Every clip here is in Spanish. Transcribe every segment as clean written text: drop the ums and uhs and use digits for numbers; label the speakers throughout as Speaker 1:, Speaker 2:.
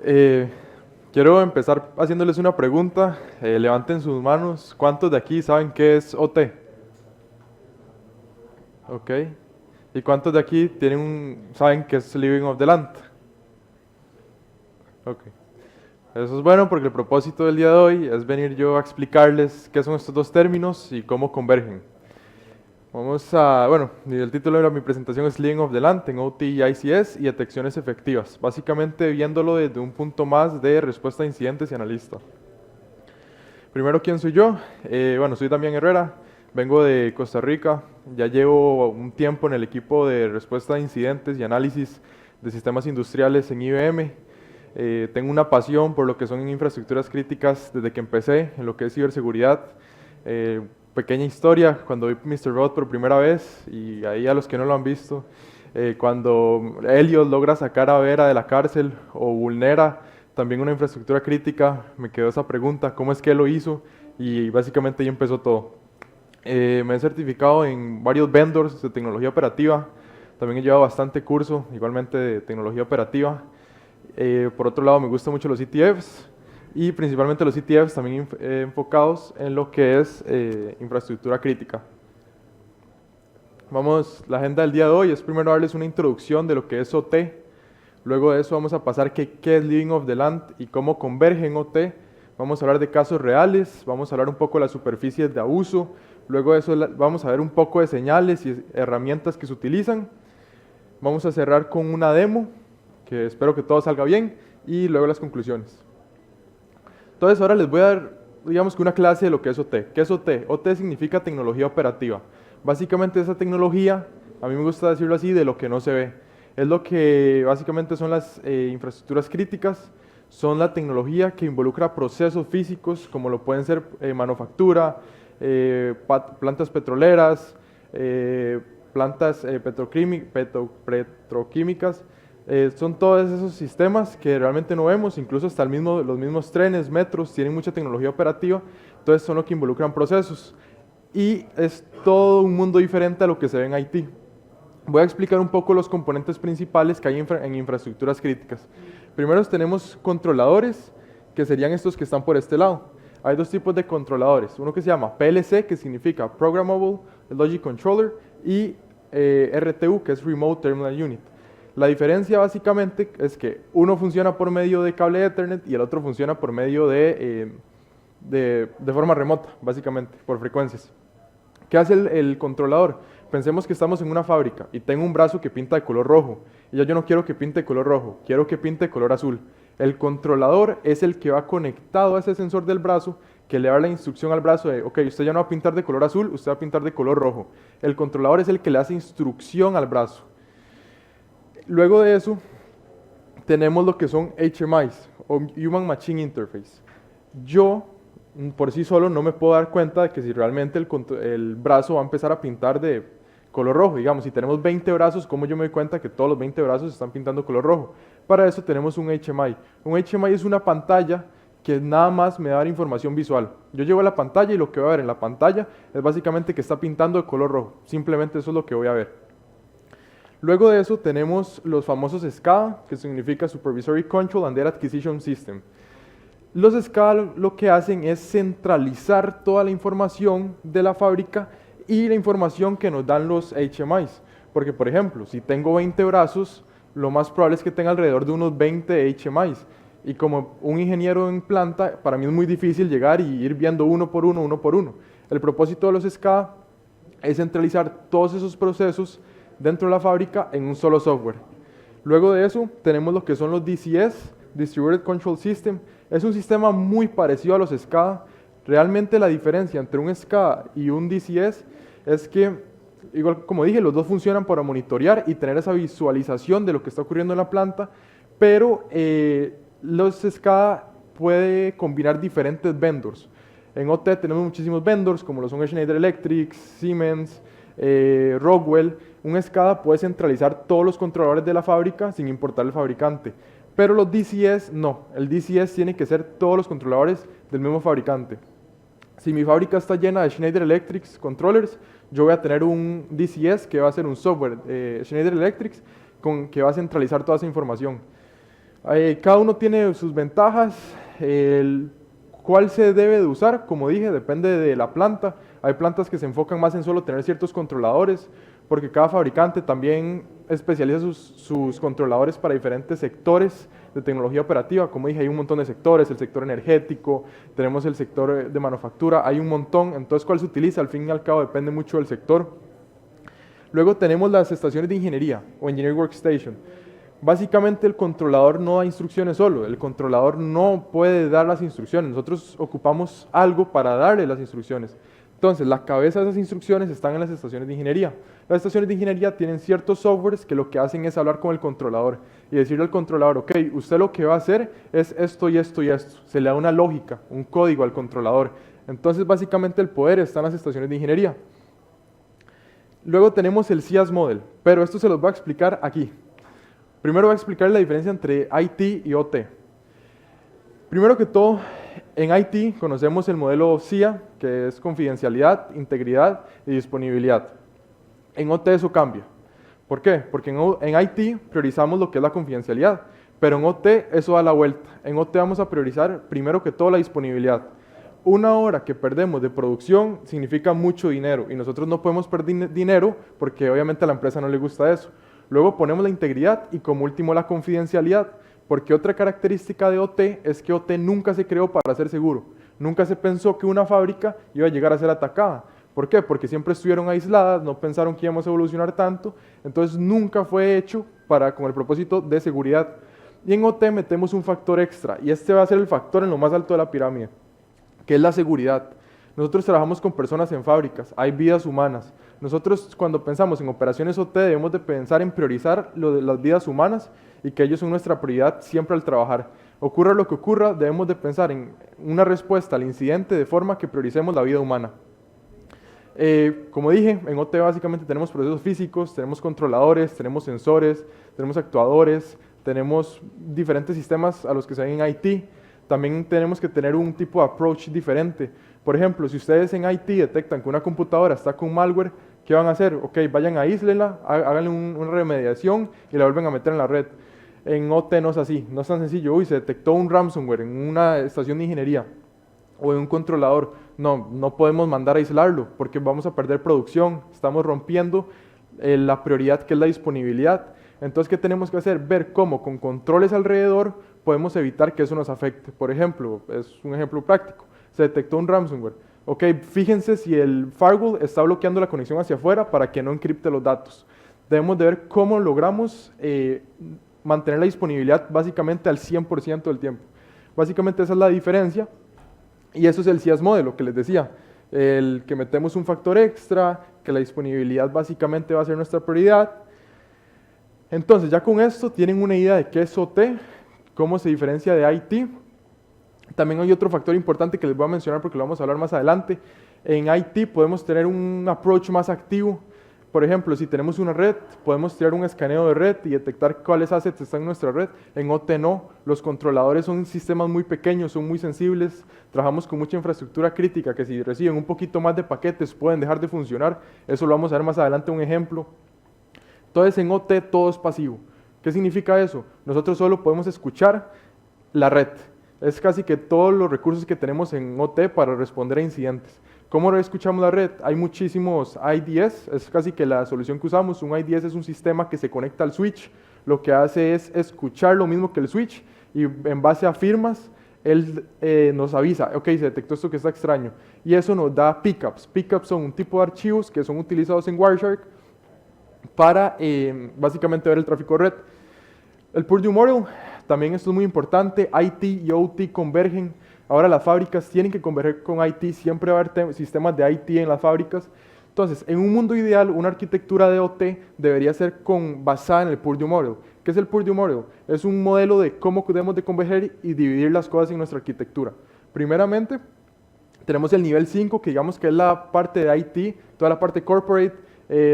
Speaker 1: Eh, Quiero empezar haciéndoles una pregunta. Levanten sus manos. ¿Cuántos de aquí saben qué es OT? ¿Ok? ¿Y cuántos de aquí saben qué es Living of the Land? ¿Ok? Eso es bueno porque el propósito del día de hoy es venir yo a explicarles qué son estos dos términos y cómo convergen. Bueno, y el título de mi presentación es Living of the Land en OT y ICS y detecciones efectivas, básicamente viéndolo desde un punto más de respuesta a incidentes y analista. Primero, ¿quién soy yo? Bueno, soy Damián Herrera, vengo de Costa Rica, ya llevo un tiempo en el equipo de respuesta a incidentes y análisis de sistemas industriales en IBM. Tengo una pasión por lo que son infraestructuras críticas desde que empecé en lo que es ciberseguridad. Pequeña historia, cuando vi Mr. Robot por primera vez, y ahí a los que no lo han visto, cuando Elliot logra sacar a Vera de la cárcel o vulnera también una infraestructura crítica, me quedó esa pregunta, ¿cómo es que él lo hizo? Y básicamente ahí empezó todo. Me he certificado en varios vendors de tecnología operativa, también he llevado bastante curso, igualmente de tecnología operativa. Por otro lado, me gustan mucho los ETFs y principalmente los ETFs también enfocados en lo que es infraestructura crítica. La agenda del día de hoy es primero darles una introducción de lo que es OT. Luego de eso vamos a pasar qué es Living of the Land y cómo converge en OT. Vamos a hablar de casos reales, vamos a hablar un poco de las superficies de abuso. Luego de eso vamos a ver un poco de señales y herramientas que se utilizan. Vamos a cerrar con una demo, que espero que todo salga bien, y luego las conclusiones. Entonces ahora les voy a dar, digamos que una clase de lo que es OT. ¿Qué es OT? OT significa tecnología operativa. Básicamente esa tecnología, a mí me gusta decirlo así, de lo que no se ve. Es lo que básicamente son las infraestructuras críticas, son la tecnología que involucra procesos físicos como lo pueden ser manufactura, plantas petroleras, plantas petroquímicas. Son todos esos sistemas que realmente no vemos, incluso hasta los mismos trenes, metros, tienen mucha tecnología operativa, entonces son lo que involucran procesos. Y es todo un mundo diferente a lo que se ve en IT. Voy a explicar un poco los componentes principales que hay en infraestructuras críticas. Primero tenemos controladores, que serían estos que están por este lado. Hay dos tipos de controladores. Uno que se llama PLC, que significa Programmable Logic Controller, y RTU, que es Remote Terminal Unit. La diferencia básicamente es que uno funciona por medio de cable Ethernet y el otro funciona por medio de forma remota, básicamente, por frecuencias. ¿Qué hace el controlador? Pensemos que estamos en una fábrica y tengo un brazo que pinta de color rojo. Y ya yo no quiero que pinte de color rojo, quiero que pinte de color azul. El controlador es el que va conectado a ese sensor del brazo, que le da la instrucción al brazo de, ok, usted ya no va a pintar de color azul, usted va a pintar de color rojo. El controlador es el que le hace instrucción al brazo. Luego de eso, tenemos lo que son HMIs, o Human Machine Interface. Yo, por sí solo, no me puedo dar cuenta de que si realmente el brazo va a empezar a pintar de color rojo. Digamos, si tenemos 20 brazos, ¿cómo yo me doy cuenta que todos los 20 brazos están pintando color rojo? Para eso tenemos un HMI. Un HMI es una pantalla que nada más me da la información visual. Yo llego a la pantalla y lo que voy a ver en la pantalla es básicamente que está pintando de color rojo. Simplemente eso es lo que voy a ver. Luego de eso tenemos los famosos SCADA, que significa Supervisory Control and Data Acquisition System. Los SCADA lo que hacen es centralizar toda la información de la fábrica y la información que nos dan los HMIs. Porque, por ejemplo, si tengo 20 brazos, lo más probable es que tenga alrededor de unos 20 HMIs. Y como un ingeniero en planta, para mí es muy difícil llegar y ir viendo uno por uno, uno por uno. El propósito de los SCADA es centralizar todos esos procesos dentro de la fábrica en un solo software. Luego de eso tenemos lo que son los DCS, Distributed Control System. Es un sistema muy parecido a los SCADA. Realmente la diferencia entre un SCADA y un DCS es que, igual como dije, los dos funcionan para monitorear y tener esa visualización de lo que está ocurriendo en la planta, pero los SCADA puede combinar diferentes vendors. En OT tenemos muchísimos vendors como lo son Schneider Electric, Siemens, Rockwell. Un SCADA puede centralizar todos los controladores de la fábrica sin importar el fabricante, pero los DCS no. El DCS tiene que ser todos los controladores del mismo fabricante. Si mi fábrica está llena de Schneider Electric controllers, yo voy a tener un DCS que va a ser un software Schneider Electric que va a centralizar toda esa información. Cada uno tiene sus ventajas. ¿Cuál se debe de usar? Como dije, depende de la planta. Hay plantas que se enfocan más en solo tener ciertos controladores, porque cada fabricante también especializa sus controladores para diferentes sectores de tecnología operativa. Como dije, hay un montón de sectores, el sector energético, tenemos el sector de manufactura, hay un montón. Entonces, ¿cuál se utiliza? Al fin y al cabo depende mucho del sector. Luego tenemos las estaciones de ingeniería o Engineering Workstation. Básicamente el controlador no da instrucciones solo, el controlador no puede dar las instrucciones, nosotros ocupamos algo para darle las instrucciones. Entonces, la cabeza de esas instrucciones están en las estaciones de ingeniería. Las estaciones de ingeniería tienen ciertos softwares que lo que hacen es hablar con el controlador y decirle al controlador, ok, usted lo que va a hacer es esto y esto y esto. Se le da una lógica, un código al controlador. Entonces, básicamente el poder está en las estaciones de ingeniería. Luego tenemos el CIAS Model, pero esto se los voy a explicar aquí. Primero voy a explicar la diferencia entre IT y OT. Primero que todo, en IT conocemos el modelo CIA, que es confidencialidad, integridad y disponibilidad. En OT eso cambia. ¿Por qué? Porque en IT priorizamos lo que es la confidencialidad, pero en OT eso da la vuelta. En OT vamos a priorizar primero que todo la disponibilidad. Una hora que perdemos de producción significa mucho dinero y nosotros no podemos perder dinero porque obviamente a la empresa no le gusta eso. Luego ponemos la integridad y como último la confidencialidad, porque otra característica de OT es que OT nunca se creó para ser seguro. Nunca se pensó que una fábrica iba a llegar a ser atacada. ¿Por qué? Porque siempre estuvieron aisladas, no pensaron que íbamos a evolucionar tanto, entonces nunca fue hecho con el propósito de seguridad. Y en OT metemos un factor extra, y este va a ser el factor en lo más alto de la pirámide, que es la seguridad. Nosotros trabajamos con personas en fábricas, hay vidas humanas. Nosotros cuando pensamos en operaciones OT debemos de pensar en priorizar lo de las vidas humanas y que ellos son nuestra prioridad siempre al trabajar. Ocurra lo que ocurra, debemos de pensar en una respuesta al incidente de forma que prioricemos la vida humana. Como dije, en OT básicamente tenemos procesos físicos, tenemos controladores, tenemos sensores, tenemos actuadores, tenemos diferentes sistemas a los que se ven en IT. También tenemos que tener un tipo de approach diferente. Por ejemplo, si ustedes en IT detectan que una computadora está con malware, ¿qué van a hacer? Ok, vayan a aíslenla, háganle una remediación y la vuelven a meter en la red. En OT no es así, no es tan sencillo. Uy, se detectó un ransomware en una estación de ingeniería o en un controlador. No podemos mandar a aislarlo porque vamos a perder producción. Estamos rompiendo la prioridad que es la disponibilidad. Entonces, ¿qué tenemos que hacer? Ver cómo con controles alrededor podemos evitar que eso nos afecte. Por ejemplo, es un ejemplo práctico. Se detectó un ransomware. Ok, fíjense si el firewall está bloqueando la conexión hacia afuera para que no encripte los datos. Debemos de ver cómo logramos mantener la disponibilidad básicamente al 100% del tiempo. Básicamente esa es la diferencia y eso es el CIAS Model, lo que les decía. El que metemos un factor extra, que la disponibilidad básicamente va a ser nuestra prioridad. Entonces ya con esto tienen una idea de qué es OT, cómo se diferencia de IT. También hay otro factor importante que les voy a mencionar porque lo vamos a hablar más adelante. En IT podemos tener un approach más activo. Por ejemplo, si tenemos una red, podemos tirar un escaneo de red y detectar cuáles assets están en nuestra red. En OT no, los controladores son sistemas muy pequeños, son muy sensibles. Trabajamos con mucha infraestructura crítica que si reciben un poquito más de paquetes pueden dejar de funcionar. Eso lo vamos a ver más adelante un ejemplo. Entonces en OT todo es pasivo. ¿Qué significa eso? Nosotros solo podemos escuchar la red. Es casi que todos los recursos que tenemos en OT para responder a incidentes. ¿Cómo escuchamos la red? Hay muchísimos IDS, es casi que la solución que usamos. Un IDS es un sistema que se conecta al switch. Lo que hace es escuchar lo mismo que el switch y en base a firmas, él nos avisa, ok, se detectó esto que está extraño. Y eso nos da pickups. Pickups son un tipo de archivos que son utilizados en Wireshark para básicamente ver el tráfico de red. El Purdue Model, también esto es muy importante, IT y OT convergen. Ahora las fábricas tienen que converger con IT, siempre va a haber sistemas de IT en las fábricas. Entonces, en un mundo ideal, una arquitectura de OT debería ser basada en el Purdue Model. ¿Qué es el Purdue Model? Es un modelo de cómo debemos de converger y dividir las cosas en nuestra arquitectura. Primeramente, tenemos el nivel 5, que digamos que es la parte de IT, toda la parte corporate,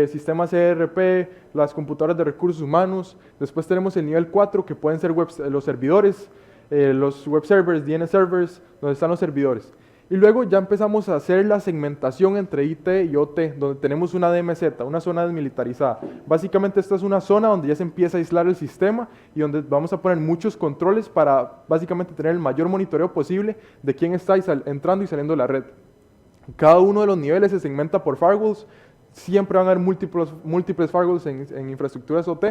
Speaker 1: sistemas ERP, las computadoras de recursos humanos. Después tenemos el nivel 4, que pueden ser los servidores, los web servers, DNS servers, donde están los servidores. Y luego ya empezamos a hacer la segmentación entre IT y OT, donde tenemos una DMZ, una zona desmilitarizada. Básicamente esta es una zona donde ya se empieza a aislar el sistema y donde vamos a poner muchos controles para básicamente tener el mayor monitoreo posible de quién está entrando y saliendo de la red. Cada uno de los niveles se segmenta por firewalls, siempre van a haber múltiples firewalls en infraestructuras OT.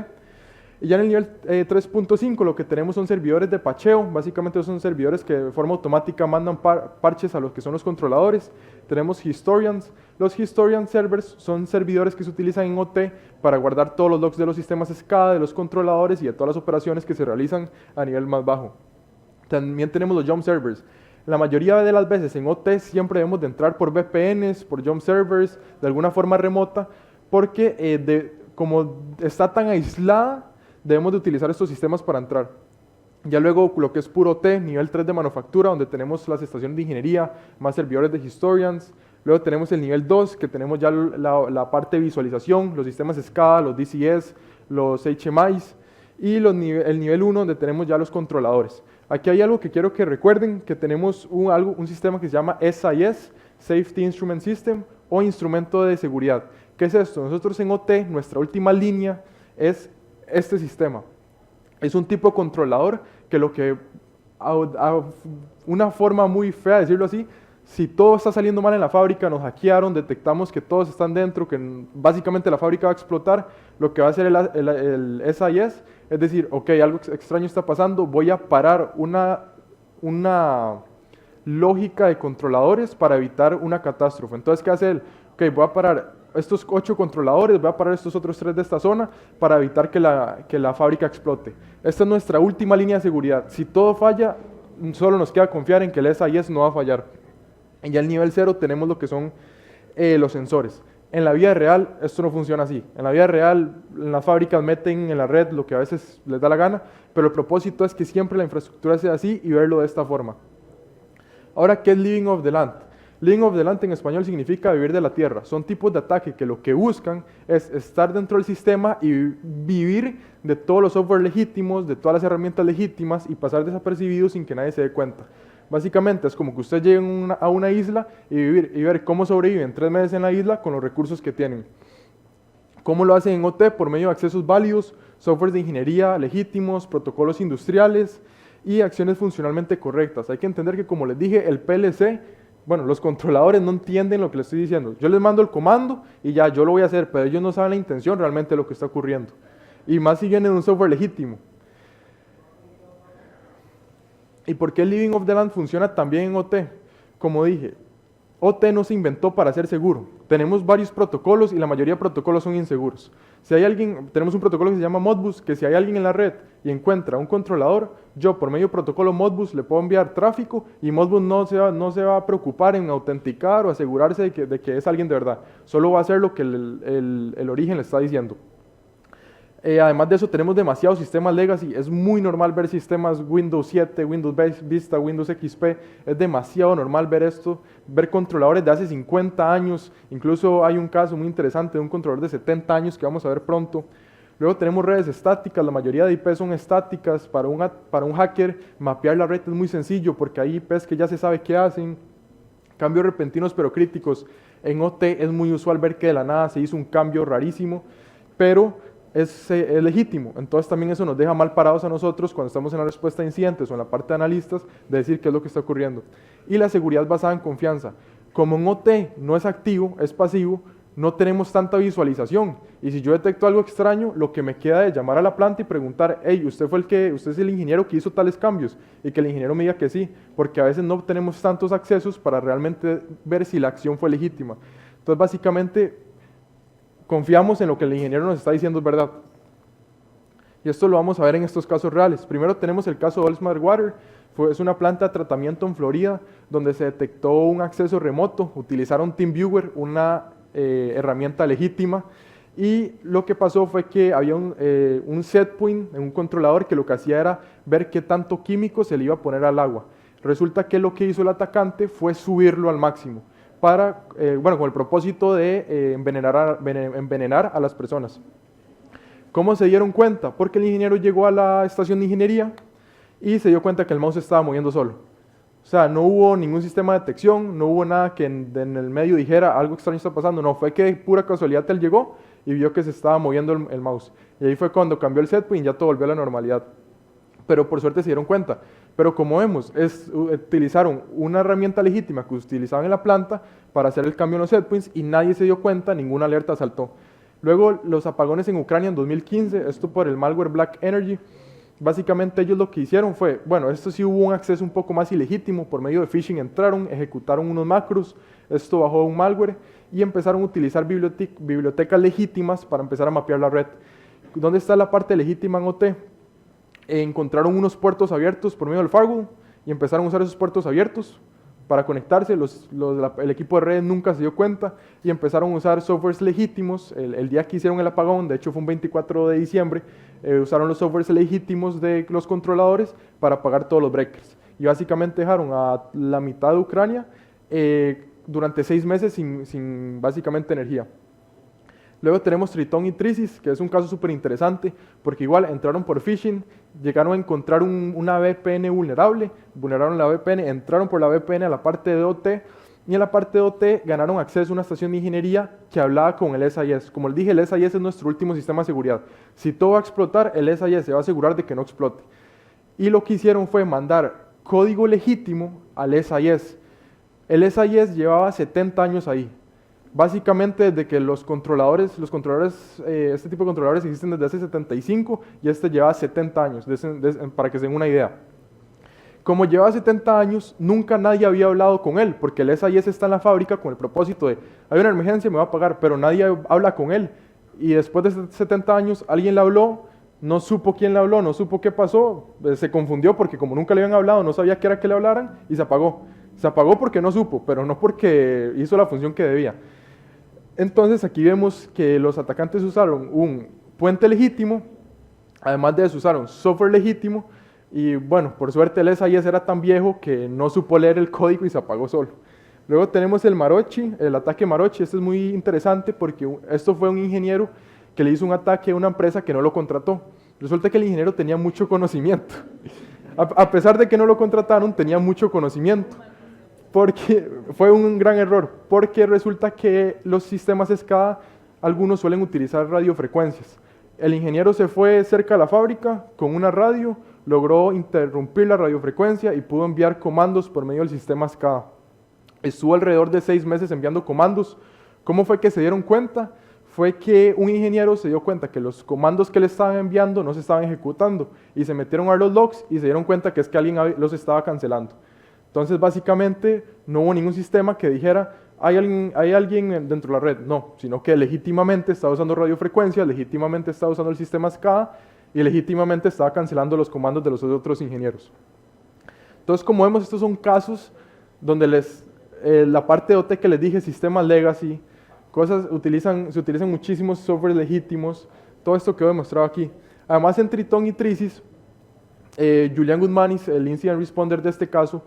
Speaker 1: Y ya en el nivel 3.5 lo que tenemos son servidores de pacheo, básicamente son servidores que de forma automática mandan parches a los que son los controladores. Tenemos historians, los historian servers son servidores que se utilizan en OT para guardar todos los logs de los sistemas SCADA, de los controladores y de todas las operaciones que se realizan a nivel más bajo. También tenemos los jump servers. La mayoría de las veces en OT siempre debemos de entrar por VPNs, por jump servers, de alguna forma remota, porque como está tan aislada, debemos de utilizar estos sistemas para entrar. Ya luego lo que es puro T, nivel 3 de manufactura, donde tenemos las estaciones de ingeniería, más servidores de historians. Luego tenemos el nivel 2, que tenemos ya la parte de visualización, los sistemas SCADA, los DCS, los HMIs. Y el nivel 1, donde tenemos ya los controladores. Aquí hay algo que quiero que recuerden, que tenemos un sistema que se llama SIS, Safety Instrument System, o instrumento de seguridad. ¿Qué es esto? Nosotros en OT, nuestra última línea es este sistema. Es un tipo de controlador que una forma muy fea de decirlo así, si todo está saliendo mal en la fábrica, nos hackearon, detectamos que todos están dentro, que básicamente la fábrica va a explotar, lo que va a hacer el SIS es decir, ok, algo extraño está pasando, voy a parar una lógica de controladores para evitar una catástrofe. Entonces, ¿qué hace él? Ok, voy a parar estos 8 controladores, voy a parar estos otros 3 de esta zona para evitar que la fábrica explote. Esta es nuestra última línea de seguridad. Si todo falla, solo nos queda confiar en que el SIS no va a fallar. Y ya el nivel 0 tenemos lo que son los sensores. En la vida real esto no funciona así. En la vida real las fábricas meten en la red lo que a veces les da la gana, pero el propósito es que siempre la infraestructura sea así y verlo de esta forma. Ahora, ¿qué es living off the land? Living off the land en español significa vivir de la tierra. Son tipos de ataque que lo que buscan es estar dentro del sistema y vivir de todos los software legítimos, de todas las herramientas legítimas y pasar desapercibidos sin que nadie se dé cuenta. Básicamente es como que ustedes lleguen a una isla y ver cómo sobreviven 3 meses en la isla con los recursos que tienen. ¿Cómo lo hacen en OT? Por medio de accesos válidos, software de ingeniería legítimos, protocolos industriales y acciones funcionalmente correctas. Hay que entender que, como les dije, el PLC, bueno, los controladores no entienden lo que les estoy diciendo. Yo les mando el comando y ya, yo lo voy a hacer, pero ellos no saben la intención realmente de lo que está ocurriendo. Y más si viene de un software legítimo. ¿Y por qué el Living of the Land funciona también en OT? Como dije, OT no se inventó para ser seguro. Tenemos varios protocolos y la mayoría de protocolos son inseguros. Si hay tenemos un protocolo que se llama Modbus, que si hay alguien en la red y encuentra un controlador, yo por medio del protocolo Modbus le puedo enviar tráfico y Modbus no se va a preocupar en autenticar o asegurarse de que es alguien de verdad. Solo va a hacer lo que el origen le está diciendo. Además de eso, tenemos demasiados sistemas legacy. Es muy normal ver sistemas Windows 7, Windows Vista, Windows XP. Es demasiado normal ver esto, ver controladores de hace 50 años. Incluso hay un caso muy interesante de un controlador de 70 años que vamos a ver pronto. Luego tenemos redes estáticas. La mayoría de IP son estáticas. Para un hacker, mapear la red es muy sencillo porque hay IPs que ya se sabe qué hacen. Cambios repentinos pero críticos. En OT es muy usual ver que de la nada se hizo un cambio rarísimo, pero es legítimo. Entonces también eso nos deja mal parados a nosotros cuando estamos en la respuesta a incidentes o en la parte de analistas de decir qué es lo que está ocurriendo. Y la seguridad basada en confianza. Como en OT no es activo, es pasivo, no tenemos tanta visualización. Y si yo detecto algo extraño, lo que me queda es llamar a la planta y preguntar, hey, usted es el ingeniero que hizo tales cambios, y que el ingeniero me diga que sí, porque a veces no tenemos tantos accesos para realmente ver si la acción fue legítima. Entonces básicamente confiamos en lo que el ingeniero nos está diciendo es verdad. Y esto lo vamos a ver en estos casos reales. Primero tenemos el caso de All Smart Water. Es una planta de tratamiento en Florida donde se detectó un acceso remoto. Utilizaron TeamViewer, una herramienta legítima. Y lo que pasó fue que había un set point en un controlador que lo que hacía era ver qué tanto químico se le iba a poner al agua. Resulta que lo que hizo el atacante fue subirlo al máximo, con el propósito de envenenar a las personas. ¿Cómo se dieron cuenta? Porque el ingeniero llegó a la estación de ingeniería y se dio cuenta que el mouse estaba moviendo solo. O sea, no hubo ningún sistema de detección, no hubo nada que en el medio dijera algo extraño está pasando, no, fue que de pura casualidad él llegó y vio que se estaba moviendo el mouse. Y ahí fue cuando cambió el setpoint y ya todo volvió a la normalidad. Pero por suerte se dieron cuenta. Pero como vemos, utilizaron una herramienta legítima que utilizaban en la planta para hacer el cambio en los setpoints y nadie se dio cuenta, ninguna alerta saltó. Luego los apagones en Ucrania en 2015, esto por el malware Black Energy. Básicamente ellos lo que hicieron fue, bueno, esto sí hubo un acceso un poco más ilegítimo, por medio de phishing entraron, ejecutaron unos macros, esto bajó un malware y empezaron a utilizar bibliotecas legítimas para empezar a mapear la red. ¿Dónde está la parte legítima en OT? Encontraron unos puertos abiertos por medio del firewall y empezaron a usar esos puertos abiertos para conectarse. El equipo de redes nunca se dio cuenta y empezaron a usar softwares legítimos. El día que hicieron el apagón, de hecho fue un 24 de diciembre, usaron los softwares legítimos de los controladores para apagar todos los breakers. Y básicamente dejaron a la mitad de Ucrania durante 6 meses sin básicamente energía. Luego tenemos Triton y Trisis, que es un caso súper interesante, porque igual entraron por phishing, llegaron a encontrar una VPN vulnerable, vulneraron la VPN, entraron por la VPN a la parte de OT, y en la parte de OT ganaron acceso a una estación de ingeniería que hablaba con el SIS. Como les dije, el SIS es nuestro último sistema de seguridad. Si todo va a explotar, el SIS se va a asegurar de que no explote. Y lo que hicieron fue mandar código legítimo al SIS. El SIS llevaba 70 años ahí. Básicamente desde que este tipo de controladores existen desde hace 75 y este lleva 70 años, para que se den una idea. Como lleva 70 años, nunca nadie había hablado con él, porque el SIS está en la fábrica con el propósito de, hay una emergencia, me va a pagar, pero nadie habla con él. Y después de 70 años, alguien le habló, no supo quién le habló, no supo qué pasó, se confundió porque como nunca le habían hablado, no sabía qué era que le hablaran y se apagó. Se apagó porque no supo, pero no porque hizo la función que debía. Entonces aquí vemos que los atacantes usaron un puente legítimo, además de eso usaron software legítimo y bueno, por suerte el SIS era tan viejo que no supo leer el código y se apagó solo. Luego tenemos el Marochi, el ataque Marochi. Este es muy interesante porque esto fue un ingeniero que le hizo un ataque a una empresa que no lo contrató. Resulta que el ingeniero tenía mucho conocimiento. A pesar de que no lo contrataron, tenía mucho conocimiento. Porque fue un gran error, porque resulta que los sistemas SCADA, algunos suelen utilizar radiofrecuencias. El ingeniero se fue cerca de la fábrica con una radio, logró interrumpir la radiofrecuencia y pudo enviar comandos por medio del sistema SCADA. Estuvo alrededor de 6 meses enviando comandos. ¿Cómo fue que se dieron cuenta? Fue que un ingeniero se dio cuenta que los comandos que le estaban enviando no se estaban ejecutando y se metieron a los logs y se dieron cuenta que es que alguien los estaba cancelando. Entonces, básicamente, no hubo ningún sistema que dijera, hay alguien dentro de la red. No, sino que legítimamente estaba usando radiofrecuencia, legítimamente estaba usando el sistema SCADA y legítimamente estaba cancelando los comandos de los otros ingenieros. Entonces, como vemos, estos son casos donde la parte de OT que les dije, sistemas legacy, se utilizan muchísimos softwares legítimos, todo esto quedó demostrado aquí. Además, en Triton y Trisis, Julian Guzmanis, el incident responder de este caso,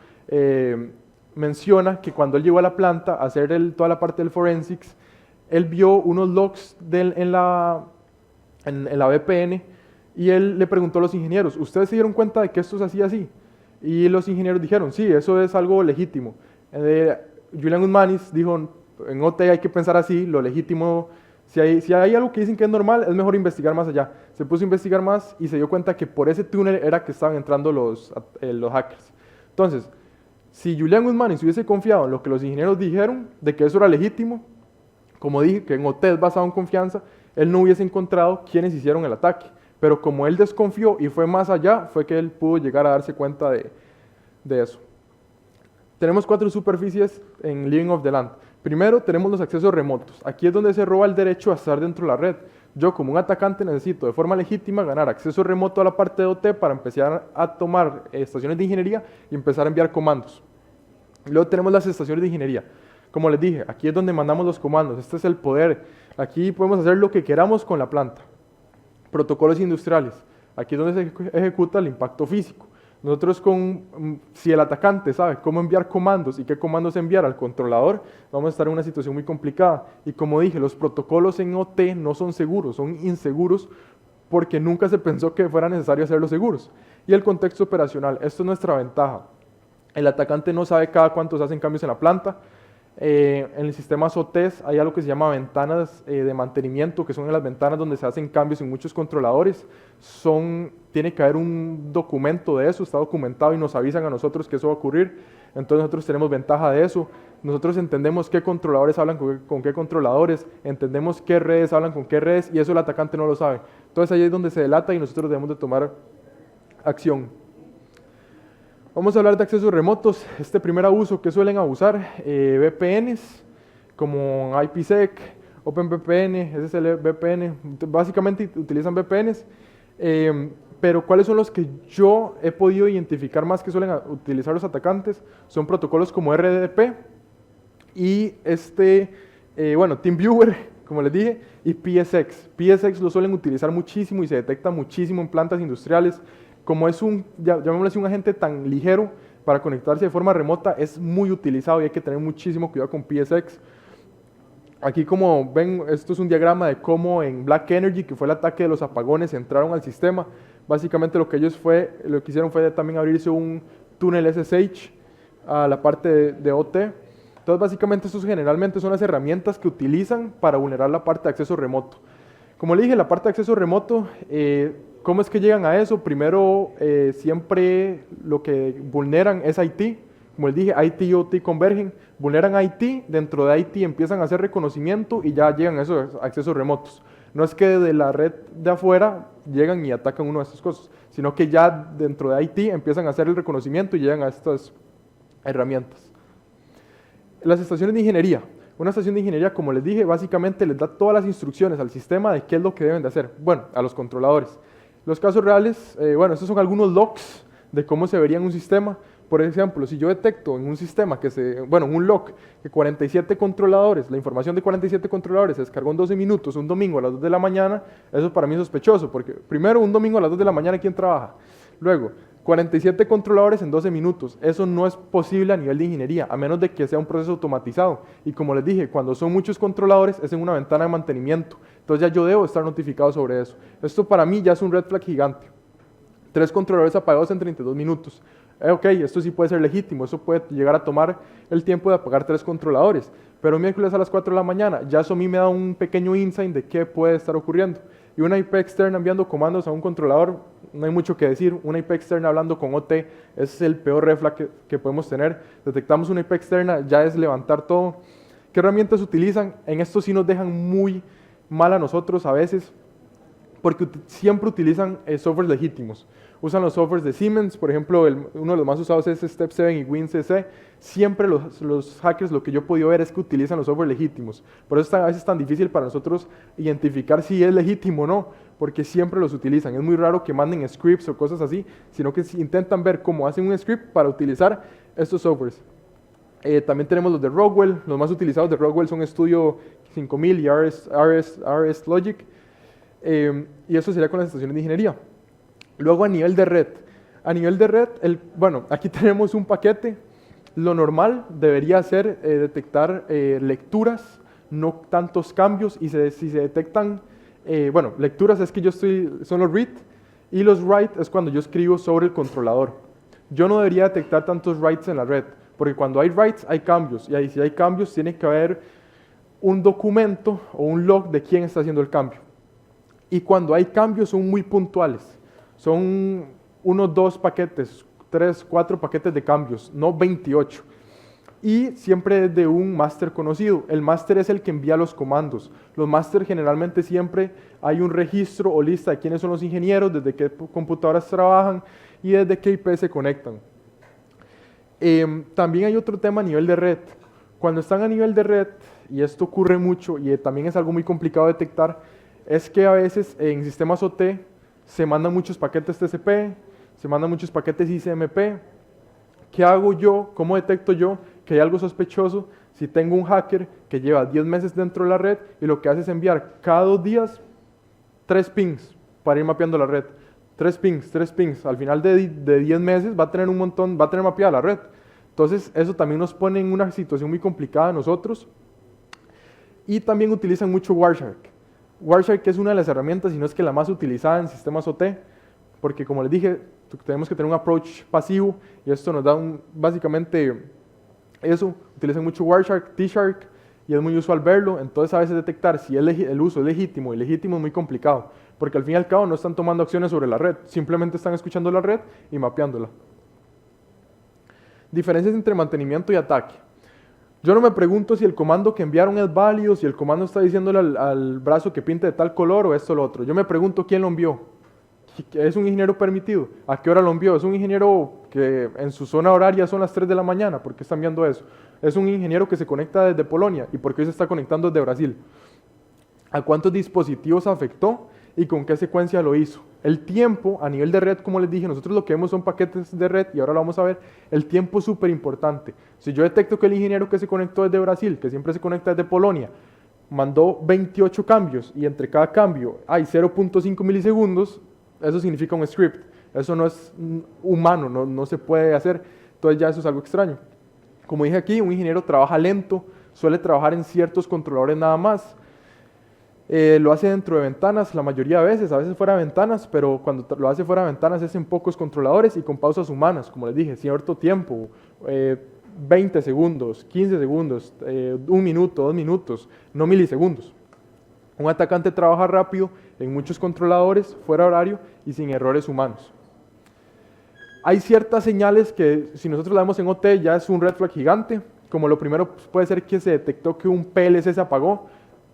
Speaker 1: menciona que cuando él llegó a la planta a hacer toda la parte del forensics, él vio unos logs en la VPN y él le preguntó a los ingenieros, ¿ustedes se dieron cuenta de que esto se hacía así? Y los ingenieros dijeron, sí, eso es algo legítimo. Julian Guzmanis dijo, en OT hay que pensar así, lo legítimo, si hay algo que dicen que es normal, es mejor investigar más allá. Se puso a investigar más y se dio cuenta que por ese túnel era que estaban entrando los hackers. Entonces, si Julian Guzmanis hubiese confiado en lo que los ingenieros dijeron, de que eso era legítimo, como dije, que en OT es basado en confianza, él no hubiese encontrado quiénes hicieron el ataque. Pero como él desconfió y fue más allá, fue que él pudo llegar a darse cuenta de eso. Tenemos 4 superficies en Living Off the Land. Primero, tenemos los accesos remotos. Aquí es donde se roba el derecho a estar dentro de la red. Yo, como un atacante, necesito de forma legítima ganar acceso remoto a la parte de OT para empezar a tomar estaciones de ingeniería y empezar a enviar comandos. Luego tenemos las estaciones de ingeniería. Como les dije, aquí es donde mandamos los comandos. Este es el poder. Aquí podemos hacer lo que queramos con la planta. Protocolos industriales. Aquí es donde se ejecuta el impacto físico. Nosotros si el atacante sabe cómo enviar comandos y qué comandos enviar al controlador, vamos a estar en una situación muy complicada. Y como dije, los protocolos en OT no son seguros, son inseguros porque nunca se pensó que fuera necesario hacerlos seguros. Y el contexto operacional, esto es nuestra ventaja. El atacante no sabe cada cuánto se hacen cambios en la planta. En el sistema SOTES hay algo que se llama ventanas de mantenimiento, que son las ventanas donde se hacen cambios en muchos controladores. Tiene que haber un documento de eso, está documentado y nos avisan a nosotros que eso va a ocurrir. Entonces nosotros tenemos ventaja de eso. Nosotros entendemos qué controladores hablan con qué controladores, entendemos qué redes hablan con qué redes y eso el atacante no lo sabe. Entonces ahí es donde se delata y nosotros debemos de tomar acción. Vamos a hablar de accesos remotos. Este primer abuso que suelen abusar, VPNs como IPsec, OpenVPN, SSL-VPN, básicamente utilizan VPNs, pero ¿cuáles son los que yo he podido identificar más que suelen utilizar los atacantes? Son protocolos como RDP y TeamViewer, como les dije, y PSX. PSX lo suelen utilizar muchísimo y se detecta muchísimo en plantas industriales. Como es llamémosle así, un agente tan ligero para conectarse de forma remota, es muy utilizado y hay que tener muchísimo cuidado con PSX. Aquí como ven, esto es un diagrama de cómo en Black Energy, que fue el ataque de los apagones, entraron al sistema. Básicamente lo que hicieron fue también abrirse un túnel SSH a la parte de OT. Entonces básicamente estos generalmente son las herramientas que utilizan para vulnerar la parte de acceso remoto. Como le dije, la parte de acceso remoto, ¿cómo es que llegan a eso? Primero, siempre lo que vulneran es IT. Como les dije, IT y OT convergen. Vulneran IT, dentro de IT empiezan a hacer reconocimiento y ya llegan a esos accesos remotos. No es que de la red de afuera llegan y atacan una de estas cosas, sino que ya dentro de IT empiezan a hacer el reconocimiento y llegan a estas herramientas. Las estaciones de ingeniería. Una estación de ingeniería, como les dije, básicamente les da todas las instrucciones al sistema de qué es lo que deben de hacer. Bueno, a los controladores. Los casos reales, estos son algunos logs de cómo se vería en un sistema. Por ejemplo, si yo detecto en un sistema en un log, que 47 controladores, la información de 47 controladores se descargó en 12 minutos, un domingo a las 2 de la mañana, eso para mí es sospechoso, porque primero, un domingo a las 2 de la mañana, ¿quién trabaja? Luego, 47 controladores en 12 minutos, eso no es posible a nivel de ingeniería, a menos de que sea un proceso automatizado. Y como les dije, cuando son muchos controladores, es en una ventana de mantenimiento, entonces ya yo debo estar notificado sobre eso. Esto para mí ya es un red flag gigante. 3 controladores apagados en 32 minutos. Ok, esto sí puede ser legítimo, eso puede llegar a tomar el tiempo de apagar 3 controladores, pero miércoles a las 4 de la mañana, ya eso a mí me da un pequeño insight de qué puede estar ocurriendo. Y una IP externa enviando comandos a un controlador, no hay mucho que decir. Una IP externa hablando con OT es el peor red flag que podemos tener. Detectamos una IP externa, ya es levantar todo. ¿Qué herramientas utilizan? En esto sí nos dejan muy mal a nosotros a veces, porque siempre utilizan softwares legítimos. Usan los softwares de Siemens, por ejemplo, uno de los más usados es Step7 y WinCC. Siempre los hackers, lo que yo he podido ver es que utilizan los softwares legítimos. Por eso a veces es tan difícil para nosotros identificar si es legítimo o no, porque siempre los utilizan. Es muy raro que manden scripts o cosas así, sino que intentan ver cómo hacen un script para utilizar estos softwares. También tenemos los de Rockwell. Los más utilizados de Rockwell son Studio 5000 y RS Logic. Y eso sería con las estaciones de ingeniería. Luego a nivel de red. A nivel de red, aquí tenemos un paquete. Lo normal debería ser detectar lecturas, no tantos cambios. Y si se detectan, lecturas es que son los read, y los write es cuando yo escribo sobre el controlador. Yo no debería detectar tantos writes en la red, porque cuando hay writes hay cambios. Y ahí, si hay cambios, tiene que haber un documento o un log de quién está haciendo el cambio. Y cuando hay cambios son muy puntuales. Son 1, 2 paquetes, 3, 4 paquetes de cambios, no 28. Y siempre es de un máster conocido. El máster es el que envía los comandos. Los máster generalmente siempre hay un registro o lista de quiénes son los ingenieros, desde qué computadoras trabajan y desde qué IP se conectan. También hay otro tema a nivel de red. Cuando están a nivel de red, y esto ocurre mucho y también es algo muy complicado de detectar, es que a veces en sistemas OT se mandan muchos paquetes TCP, se mandan muchos paquetes ICMP. ¿Qué hago yo? ¿Cómo detecto yo que hay algo sospechoso si tengo un hacker que lleva 10 meses dentro de la red y lo que hace es enviar cada 2 días 3 pings para ir mapeando la red? 3 pings. Al final de 10 meses va a tener un montón, va a tener mapeada la red. Entonces eso también nos pone en una situación muy complicada a nosotros. Y también utilizan mucho Wireshark. Wireshark es una de las herramientas, y no es que la más utilizada en sistemas OT, porque como les dije, tenemos que tener un approach pasivo y esto nos da básicamente eso. Utilizan mucho Wireshark, T-Shark y es muy usual verlo, entonces a veces detectar si el uso es legítimo y legítimo es muy complicado, porque al fin y al cabo no están tomando acciones sobre la red, simplemente están escuchando la red y mapeándola. Diferencias entre mantenimiento y ataque. Yo no me pregunto si el comando que enviaron es válido, si el comando está diciéndole al brazo que pinte de tal color o esto o lo otro. Yo me pregunto quién lo envió. ¿Es un ingeniero permitido? ¿A qué hora lo envió? ¿Es un ingeniero que en su zona horaria son las 3 de la mañana? ¿Por qué están viendo eso? ¿Es un ingeniero que se conecta desde Polonia? ¿Y por qué se está conectando desde Brasil? ¿A cuántos dispositivos afectó y con qué secuencia lo hizo? El tiempo a nivel de red, como les dije, nosotros lo que vemos son paquetes de red y ahora lo vamos a ver, el tiempo es súper importante. Si yo detecto que el ingeniero que se conectó desde Brasil, que siempre se conecta desde Polonia, mandó 28 cambios y entre cada cambio hay 0.5 milisegundos, eso significa un script. Eso no es humano, no se puede hacer. Entonces ya eso es algo extraño. Como dije aquí, un ingeniero trabaja lento, suele trabajar en ciertos controladores nada más. Lo hace dentro de ventanas la mayoría de veces, a veces fuera de ventanas, pero cuando lo hace fuera de ventanas es en pocos controladores y con pausas humanas, como les dije, cierto tiempo, 20 segundos, 15 segundos, 1 minuto, 2 minutos, no milisegundos. Un atacante trabaja rápido en muchos controladores, fuera de horario y sin errores humanos. Hay ciertas señales que si nosotros la vemos en OT ya es un red flag gigante, como lo primero puede ser que se detectó que un PLC se apagó.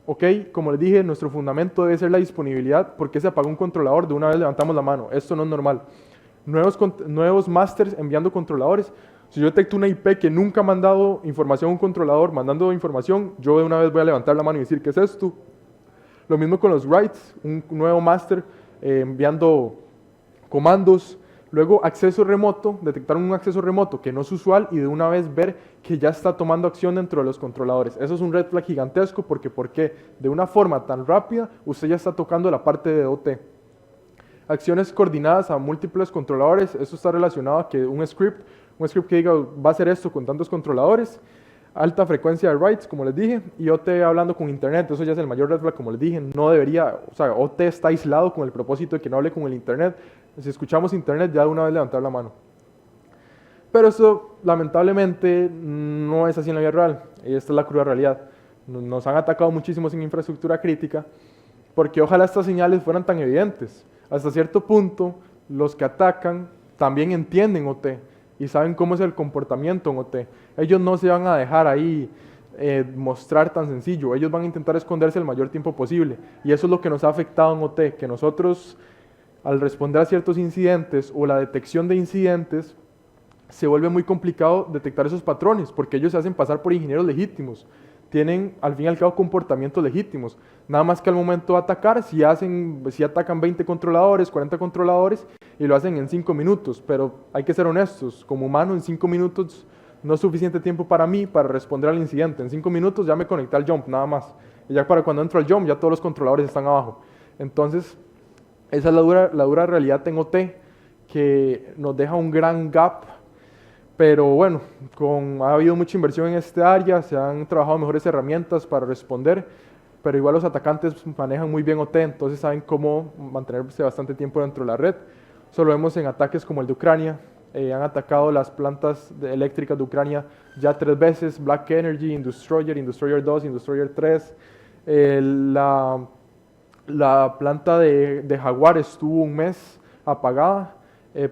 Speaker 1: Ok, como les dije, nuestro fundamento debe ser la disponibilidad. ¿Por qué se apagó un controlador? De una vez levantamos la mano. Esto no es normal. Nuevos masters enviando controladores. Si yo detecto una IP que nunca ha mandado información a un controlador, mandando información, yo de una vez voy a levantar la mano y decir, ¿qué es esto? Lo mismo con los writes, un nuevo master enviando comandos. Luego, acceso remoto, detectar un acceso remoto que no es usual y de una vez ver que ya está tomando acción dentro de los controladores. Eso es un red flag gigantesco porque de una forma tan rápida usted ya está tocando la parte de OT. Acciones coordinadas a múltiples controladores, eso está relacionado a que un script que diga va a hacer esto con tantos controladores. Alta frecuencia de writes, como les dije, y OT hablando con internet, eso ya es el mayor red flag, como les dije, no debería, o sea, OT está aislado con el propósito de que no hable con el internet. Si escuchamos internet, ya de una vez levantar la mano. Pero eso, lamentablemente, no es así en la vida real, y esta es la cruda realidad. Nos han atacado muchísimo sin infraestructura crítica, porque ojalá estas señales fueran tan evidentes. Hasta cierto punto, los que atacan también entienden OT, y saben cómo es el comportamiento en OT. Ellos no se van a dejar ahí mostrar tan sencillo, ellos van a intentar esconderse el mayor tiempo posible, y eso es lo que nos ha afectado en OT, que nosotros al responder a ciertos incidentes o la detección de incidentes, se vuelve muy complicado detectar esos patrones, porque ellos se hacen pasar por ingenieros legítimos, tienen al fin y al cabo comportamientos legítimos, nada más que al momento de atacar, si atacan 20 controladores, 40 controladores, y lo hacen en 5 minutos, pero hay que ser honestos, como humano en 5 minutos no es suficiente tiempo para mí para responder al incidente, en 5 minutos ya me conecté al jump, nada más, y ya para cuando entro al jump ya todos los controladores están abajo, entonces esa es la dura realidad en OT, que nos deja un gran gap, pero bueno, ha habido mucha inversión en esta área, se han trabajado mejores herramientas para responder, pero igual los atacantes manejan muy bien OT, entonces saben cómo mantenerse bastante tiempo dentro de la red. Eso lo vemos en ataques como el de Ucrania, han atacado las plantas eléctricas de Ucrania ya 3 veces, Black Energy, Industroyer 2, Industroyer 3, la planta de Jaguar estuvo un mes apagada,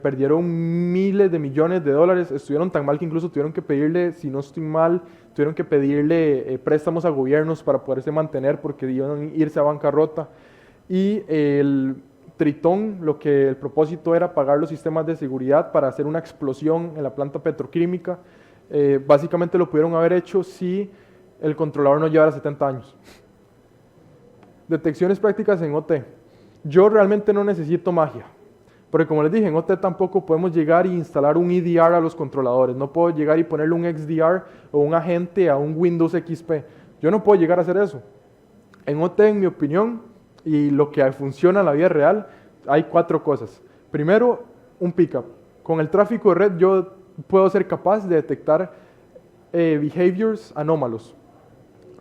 Speaker 1: perdieron miles de millones de dólares, estuvieron tan mal que incluso tuvieron que pedirle, si no estoy mal, tuvieron que pedirle préstamos a gobiernos para poderse mantener porque iban a irse a bancarrota. Y el Tritón, el propósito era pagar los sistemas de seguridad para hacer una explosión en la planta petroquímica. Básicamente lo pudieron haber hecho si el controlador no llevara 70 años. Detecciones prácticas en OT. Yo realmente no necesito magia, porque como les dije, en OT tampoco podemos llegar e instalar un EDR a los controladores. No puedo llegar y ponerle un XDR o un agente a un Windows XP. Yo no puedo llegar a hacer eso. En OT, en mi opinión, y lo que funciona en la vida real, hay 4 cosas. Primero, un pickup. Con el tráfico de red yo puedo ser capaz de detectar behaviors anómalos.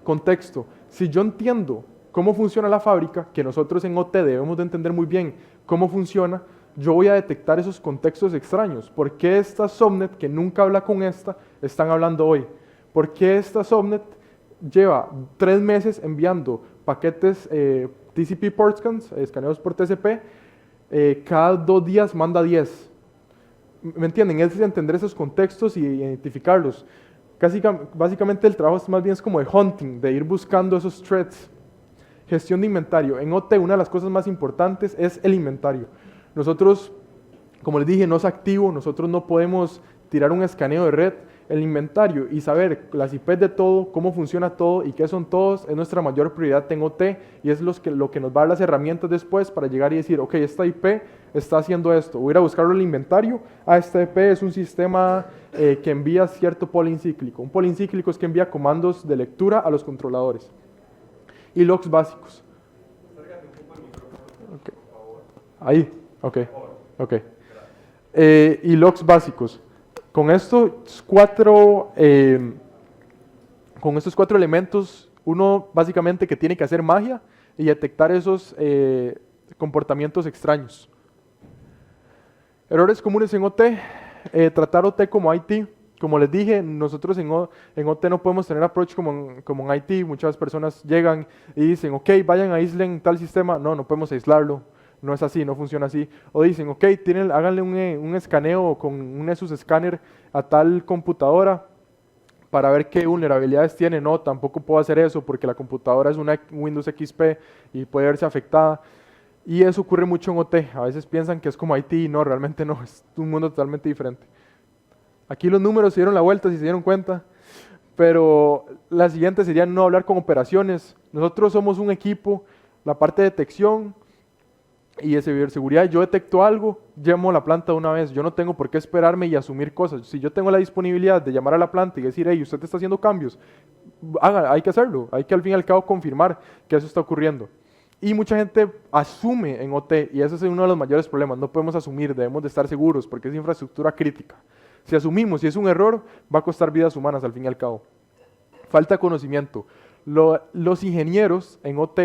Speaker 1: Contexto. Si yo entiendo cómo funciona la fábrica, que nosotros en OT debemos de entender muy bien cómo funciona, yo voy a detectar esos contextos extraños. ¿Por qué esta subnet que nunca habla con esta están hablando hoy? ¿Por qué esta subnet lleva 3 meses enviando paquetes TCP port scans, escaneos por TCP, cada 2 días manda 10? ¿Me entienden? Es entender esos contextos y identificarlos. Básicamente el trabajo más bien es como de hunting, de ir buscando esos threads. Gestión de inventario. En OT una de las cosas más importantes es el inventario. Nosotros, como les dije, no es activo, nosotros no podemos tirar un escaneo de red. El inventario y saber las IPs de todo, cómo funciona todo y qué son todos, es nuestra mayor prioridad en OT y es lo que nos va a dar las herramientas después para llegar y decir, ok, esta IP está haciendo esto, voy a ir a buscarlo en el inventario. Esta IP es un sistema que envía cierto polling cíclico. Un polling cíclico es que envía comandos de lectura a los controladores. Y logs básicos. Okay. Ahí, ok, ok. Y logs básicos. Con estos 4 elementos, uno básicamente que tiene que hacer magia y detectar esos comportamientos extraños. Errores comunes en OT, tratar OT como IT. Como les dije, nosotros en OT no podemos tener approach como en IT. Muchas personas llegan y dicen, ok, vayan, aíslen tal sistema. No, no podemos aislarlo. No es así, no funciona así. O dicen, ok, háganle un escaneo con un Nessus Scanner a tal computadora para ver qué vulnerabilidades tiene. No, tampoco puedo hacer eso porque la computadora es una Windows XP y puede verse afectada. Y eso ocurre mucho en OT. A veces piensan que es como IT y no, realmente no, es un mundo totalmente diferente. Aquí los números se dieron la vuelta, si se dieron cuenta. Pero la siguiente sería no hablar con operaciones. Nosotros somos un equipo, la parte de detección y de ciberseguridad. Yo detecto algo, llamo a la planta de una vez. Yo no tengo por qué esperarme y asumir cosas. Si yo tengo la disponibilidad de llamar a la planta y decir, hey, usted está haciendo cambios, hay que hacerlo. Hay que al fin y al cabo confirmar que eso está ocurriendo. Y mucha gente asume en OT y ese es uno de los mayores problemas. No podemos asumir, debemos de estar seguros porque es infraestructura crítica. Si asumimos y es un error, va a costar vidas humanas al fin y al cabo. Falta de conocimiento. Los ingenieros en OT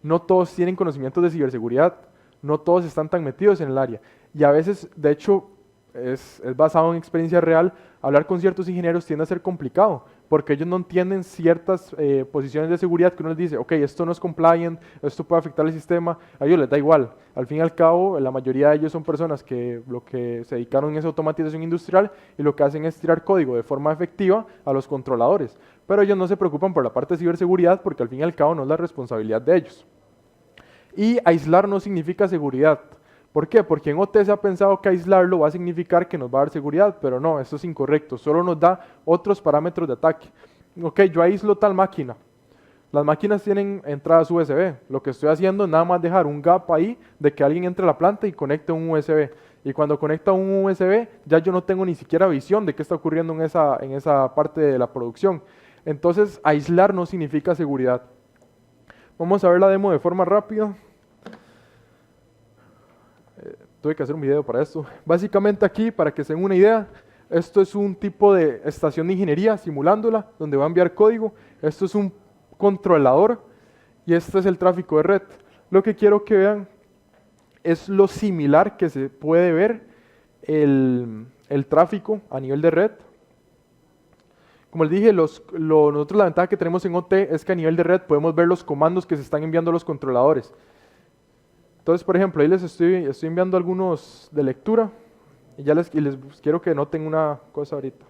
Speaker 1: no todos tienen conocimientos de ciberseguridad, no todos están tan metidos en el área. Y a veces, de hecho, es basado en experiencia real, hablar con ciertos ingenieros tiende a ser complicado, porque ellos no entienden ciertas posiciones de seguridad que uno les dice, ok, esto no es compliant, esto puede afectar el sistema, a ellos les da igual. Al fin y al cabo, la mayoría de ellos son personas que lo que se dedicaron es automatización industrial y lo que hacen es tirar código de forma efectiva a los controladores. Pero ellos no se preocupan por la parte de ciberseguridad porque al fin y al cabo no es la responsabilidad de ellos. Y aislar no significa seguridad. ¿Por qué? Porque en OT se ha pensado que aislarlo va a significar que nos va a dar seguridad, pero no, eso es incorrecto, solo nos da otros parámetros de ataque. Ok, yo aíslo tal máquina. Las máquinas tienen entradas USB. Lo que estoy haciendo es nada más dejar un gap ahí de que alguien entre a la planta y conecte un USB. Y cuando conecta un USB, ya yo no tengo ni siquiera visión de qué está ocurriendo en esa parte de la producción. Entonces, aislar no significa seguridad. Vamos a ver la demo de forma rápida. Tuve que hacer un video para esto. Básicamente aquí, para que se den una idea, esto es un tipo de estación de ingeniería simulándola, donde va a enviar código. Esto es un controlador y este es el tráfico de red. Lo que quiero que vean es lo similar que se puede ver el tráfico a nivel de red. Como les dije, nosotros la ventaja que tenemos en OT es que a nivel de red podemos ver los comandos que se están enviando a los controladores. Entonces, por ejemplo, ahí les estoy enviando algunos de lectura y les quiero que noten una cosa ahorita.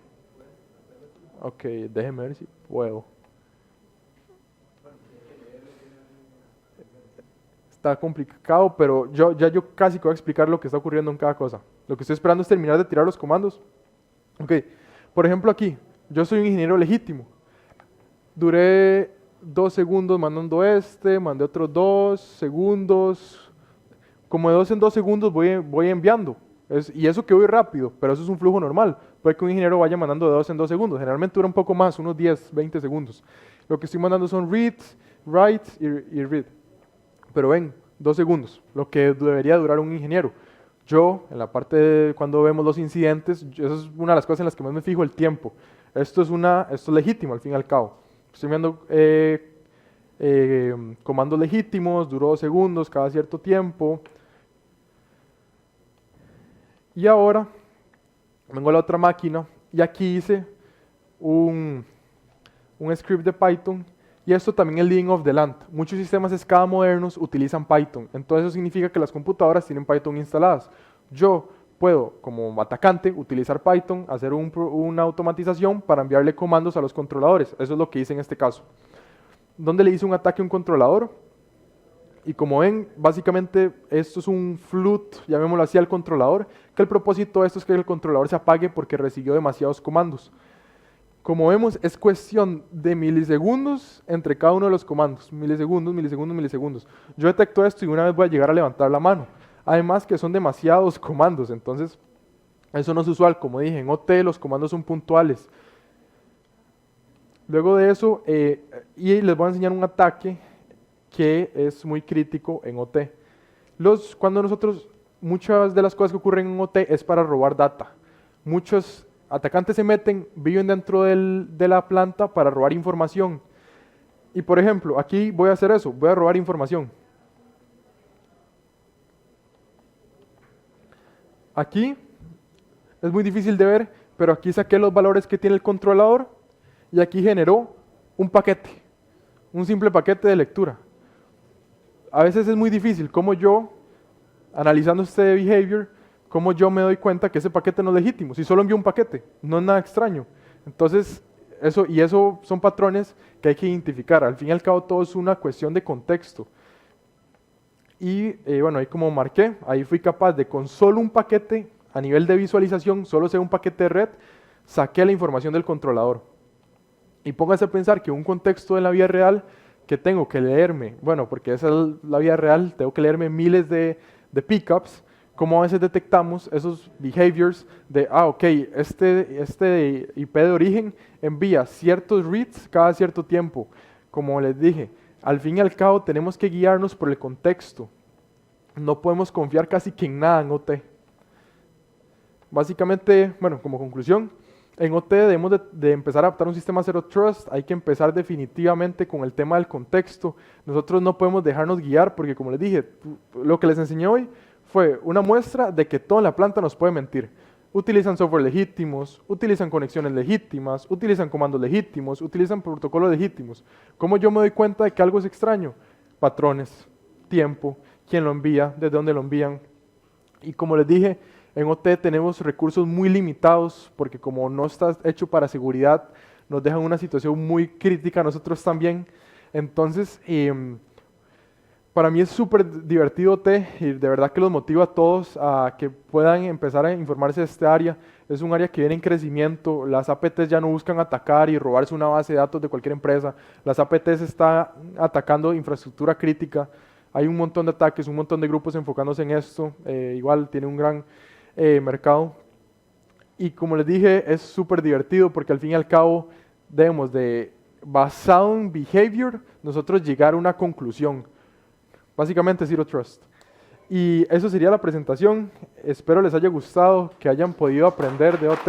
Speaker 1: Ok, déjenme ver si puedo. Está complicado, pero yo casi que voy a explicar lo que está ocurriendo en cada cosa. Lo que estoy esperando es terminar de tirar los comandos. Ok, por ejemplo aquí, yo soy un ingeniero legítimo. Duré 2 segundos mandando mandé otros 2 segundos. Como de 2 en 2 segundos voy enviando. Y eso que voy rápido, pero eso es un flujo normal. Puede que un ingeniero vaya mandando de 2 en 2 segundos. Generalmente dura un poco más, unos 10, 20 segundos. Lo que estoy mandando son reads, writes y read. Pero ven, 2 segundos, lo que debería durar un ingeniero. Yo, en la parte de cuando vemos los incidentes, eso es una de las cosas en las que más me fijo, el tiempo. Esto es legítimo al fin y al cabo. Estoy viendo comandos legítimos, duró 2 segundos cada cierto tiempo. Y ahora vengo a la otra máquina y aquí hice un script de Python y esto también es leading off the land. Muchos sistemas SCADA modernos utilizan Python, entonces eso significa que las computadoras tienen Python instaladas. Yo puedo, como atacante, utilizar Python, hacer una automatización para enviarle comandos a los controladores. Eso es lo que hice en este caso. Donde le hice un ataque a un controlador. Y como ven, básicamente esto es un flood, llamémoslo así, al controlador, que el propósito de esto es que el controlador se apague porque recibió demasiados comandos. Como vemos, es cuestión de milisegundos entre cada uno de los comandos. Milisegundos, milisegundos, milisegundos. Yo detecto esto y una vez voy a llegar a levantar la mano. Además que son demasiados comandos, entonces eso no es usual. Como dije, en OT los comandos son puntuales. Luego de eso, y les voy a enseñar un ataque que es muy crítico en OT. Muchas de las cosas que ocurren en OT es para robar data. Muchos atacantes se meten, viven dentro de la planta para robar información. Y por ejemplo, aquí voy a hacer eso, voy a robar información. Aquí es muy difícil de ver, pero aquí saqué los valores que tiene el controlador y aquí generó un paquete, un simple paquete de lectura. A veces es muy difícil, como yo, analizando este behavior, como yo me doy cuenta que ese paquete no es legítimo, si solo envío un paquete, no es nada extraño. Entonces, eso son patrones que hay que identificar. Al fin y al cabo, todo es una cuestión de contexto. Y bueno, ahí como marqué, ahí fui capaz de con solo un paquete, a nivel de visualización, solo sea un paquete de red, saqué la información del controlador. Y póngase a pensar que un contexto de la vida real que tengo que leerme, bueno, porque esa es la vida real, tengo que leerme miles de pickups, como a veces detectamos esos behaviors de, ok, este IP de origen envía ciertos reads cada cierto tiempo. Como les dije, al fin y al cabo tenemos que guiarnos por el contexto. No podemos confiar casi que en nada en OT. Básicamente, bueno, como conclusión, en OT debemos de empezar a adaptar un sistema Zero Trust, hay que empezar definitivamente con el tema del contexto. Nosotros no podemos dejarnos guiar porque, como les dije, lo que les enseñé hoy fue una muestra de que todo en la planta nos puede mentir. Utilizan software legítimos, utilizan conexiones legítimas, utilizan comandos legítimos, utilizan protocolos legítimos. ¿Cómo yo me doy cuenta de que algo es extraño? Patrones, tiempo, quién lo envía, desde dónde lo envían. Y como les dije, en OT tenemos recursos muy limitados porque como no está hecho para seguridad, nos dejan una situación muy crítica a nosotros también. Entonces, para mí es súper divertido OT y de verdad que los motivo a todos a que puedan empezar a informarse de este área. Es un área que viene en crecimiento, las APTs ya no buscan atacar y robarse una base de datos de cualquier empresa, las APTs están atacando infraestructura crítica, hay un montón de ataques, un montón de grupos enfocándose en esto, igual tiene un gran mercado. Y como les dije, es súper divertido porque al fin y al cabo debemos de, basado en behavior, nosotros llegar a una conclusión. Básicamente Zero Trust. Y eso sería la presentación. Espero les haya gustado, que hayan podido aprender de OT.